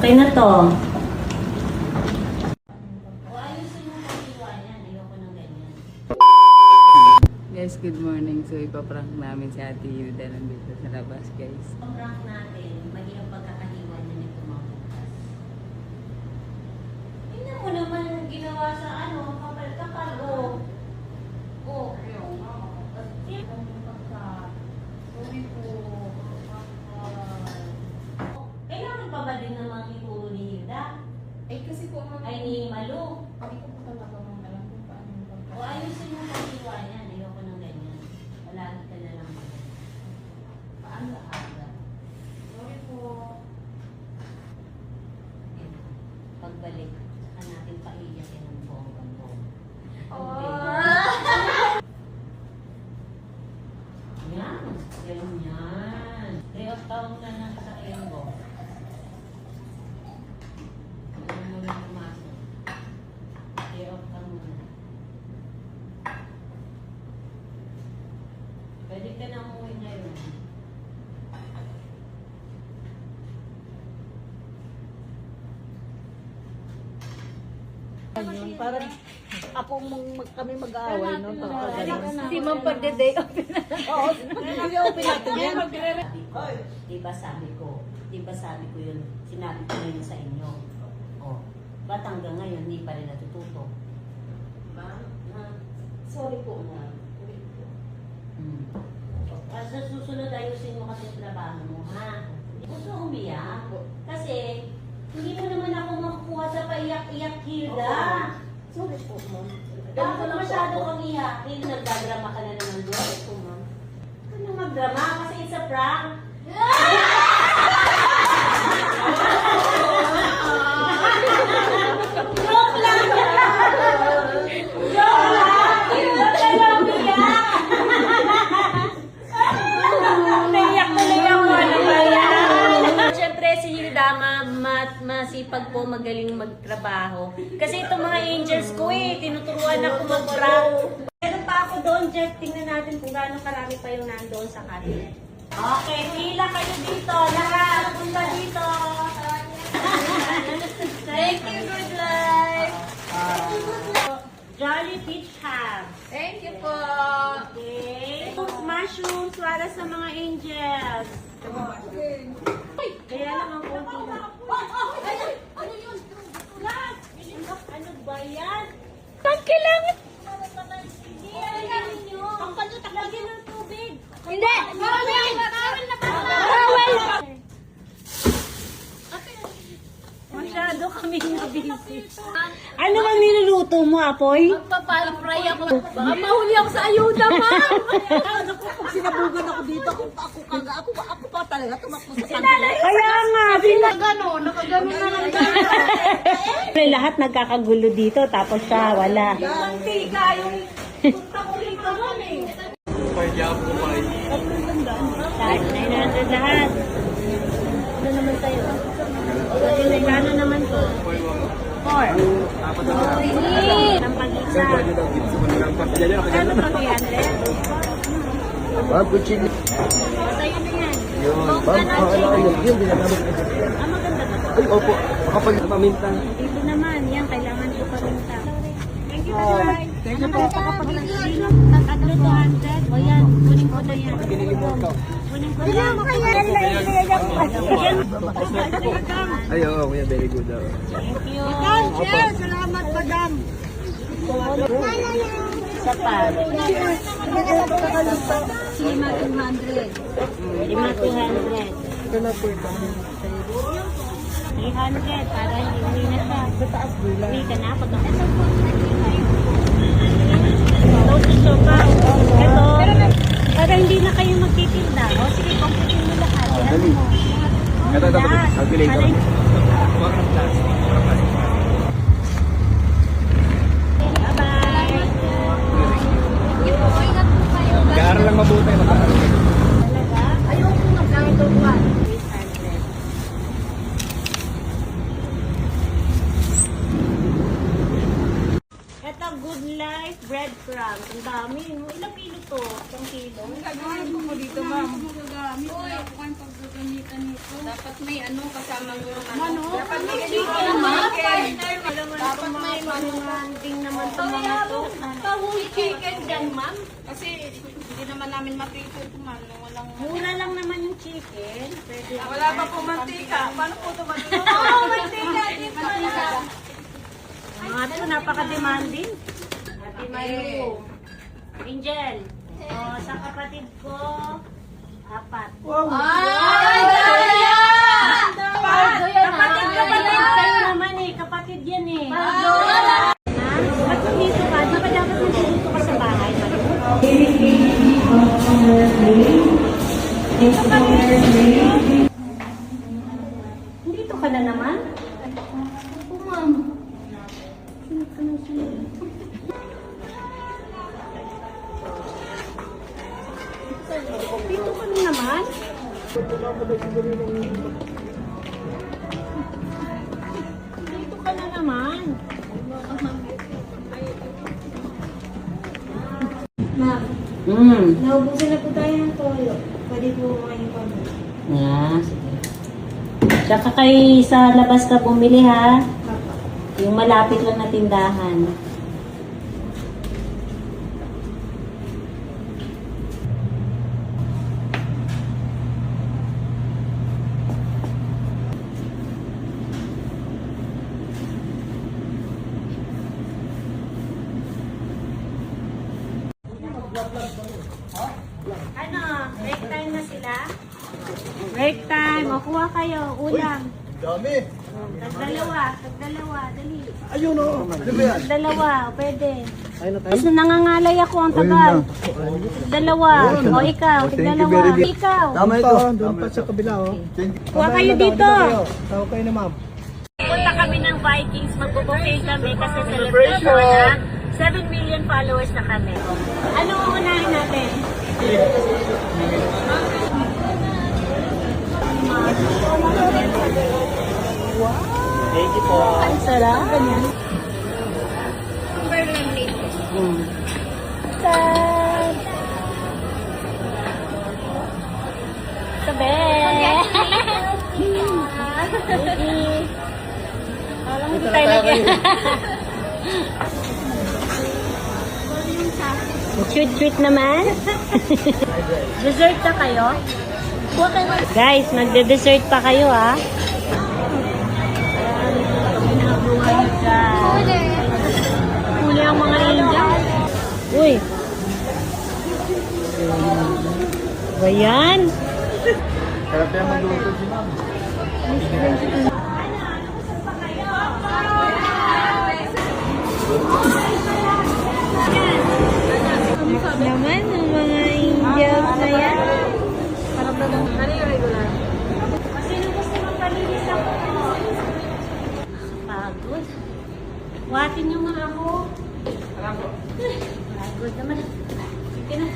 Okay na to. Guys, good morning. So, ipaprank namin si Ate Hilda nandito sa labas, guys. Prank natin, mali ang pagkakahiwa niya nito mga bukas. Tingnan mo naman yung ginawa sa kapal-kapal, oh. Oh, ayaw nga. Sorry po. Kailangan pa ba din naman ituro ni Hilda? Kasi po, Ay, ni Malu. hindi ko po talaga alam kung paano yung O ayusin mo paghiwa niyan. Ayoko ng ganyan. Palagi ka na lang. Paano-aga. Sorry po. Pagbalik, saka natin paiyakin ng bonggang-bong. Yan. Ganyan. 3 taon na lang sa elbow. Ganyan mo na pumasok. 3 taon muna. Pwede ka na umuwi ngayon. Ayun, parang ako kami mag-aaway no? Si Ma'am pagde-day off na. Oo, hindi open natin yan. Diba sabi ko yun, sinabi ko yun sa inyo. Oh, ba't hanggang ngayon, hindi pa rin natututo? Sorry po, ma'am. Sa susunod, ayusin mo kasi yung trabaho mo, ha? Gusto umiyak. Kasi, hindi mo naman ako makukuha sa paiyak-iyak, Hilda. Sorry po, ma'am. Bakit masyado kang iyakin? Nagdadrama ka na naman doon. Po, ma'am. Ano magdrama? Kasi it's a prank. Joke lang! Joke lang! Hilda ka lang umiyak! Naiyak ako. Ano ba yan? Siyempre si Hilda, masipag po, magaling magtrabaho. Kasi itong mga angels ko tinuturuan ako mag-prank. Meron pa ako doon, Jeff. Tingnan natin kung gaano karami pa yung nandoon sa cabinet. Okay, pila kayo dito. Lahat, punta dito. Thank you, good life. Jolly Peach Ham. Thank you po. Okay. Mushrooms para sa mga angels. Kaya lang ang konti lang. Ano yun? Ano ba yan? Pag kailangan. Hindi, ano ninyo? Lagyan ng tubig. Hindi. Bawal na bawal. Masyado kaming nabisi. Ano bang niluluto mo, Apoy? Magpapalpray ako. Baka mahuli ako sa ayuda, ma'am. Naku, pag sinabugan ako dito, ako pa talaga tumakbo sa kanila. Kaya nga, Nakaganon na lang. lahat nagkakagulo dito, tapos siya, wala. Ang tiga yung punta ko rito nun eh. Lahat, 900 lahat. Ano naman sa'yo? Ano naman to? 4. Ang pag-isa. Ano pa 300? Ma'am, kutsili. Sa'yo na yan. Yun. Ma'am, yun, ginagamit ko. Ah, maganda ba? Ay, opo. Makapag paminta. Dito naman, yan, kailangan ko pa rin ta. Thank you, Tatay. Thank you po. Tatlo 200. O yan, kunin ko na yan. Pinili mo ikaw. Kunin ko na yan. Ay, oo, kuya, very good. Thank you. Salamat, madam. Isa pa. Sima 200. 5,200. Ito na po ito. 300 para hindi na siya. Uwi ka na pag so pa. Ito, para hindi na kayo magtitinda. O sige, computin mo lahat. Dali. Ito, calculator. Bye-bye. Mag-aaral lang mabuti. Mag-aaral lang. Talaga? Ayoko magkakaluan. 800. Good Life breadcrumbs. Ang dami. No? Ilang kilo to? Isang kilo? Gagawin ko dito, ma'am. Magagamit. Wala ko kayong paggagamitan nito. Dapat may ano kasama yung ano. Dapat may chicken naman. Dapat may manuhanding naman ito mga to. Pahuli chicken dyan, ma'am. Kasi hindi naman namin mapipil kung ano. Walang... Mura lang naman yung chicken. Pwede. Wala pa po mantika. Paano po ito matulog? Oo, mantika. Dito na. Mga to, napaka-demanding. Ate Mayu. Angel. Oh, sa kapatid ko, 4. Ay, daya! Kapatid kayo naman eh. Kapatid yan eh. Ha? Ba't dito ka? Di ba dapat nandito ka sa bahay? Dito ka na naman? Dito ka na naman? Dito ka na naman. Ma'am, Hmm. naubusan na po tayo ng toyo. Pwede po kayo pa. Ah, sige. Tsaka kayo sa labas ka bumili ha. Yung malapit lang na tindahan. Ano, break time na sila? Break time. O, kuha kayo. Ulam. Dami. Tagdalawa, dali. Ayun o. Ano ba yan? Tagdalawa, pwede. Ayun na tayo. Kasi nangangalay ako ang tagal. Tagdalawa. O, ikaw, tagdalawa. Ikaw. Tama ito. Doon pa sa kabila o. Kuha kayo dito. Tawag kayo na ma'am. Punta kami ng Vikings. Magbubuffet kami kasi celebration na 7 million followers na kami. Ano ang unahin natin? Thank you po. Ang sarap. Ganyan. Sad. Sabi. Alam mo tayo lagi. Treat naman. Dessert na kayo? Guys, magde-dessert pa kayo ah. Huli ang mga angel. Uy. Ba yan? Sarap yan magluto si ma'am. Naman ang mga angels na yan. Sino gusto magpalinis ako? Pagod. Watin nyo nga ako. Pagod naman. Sige na.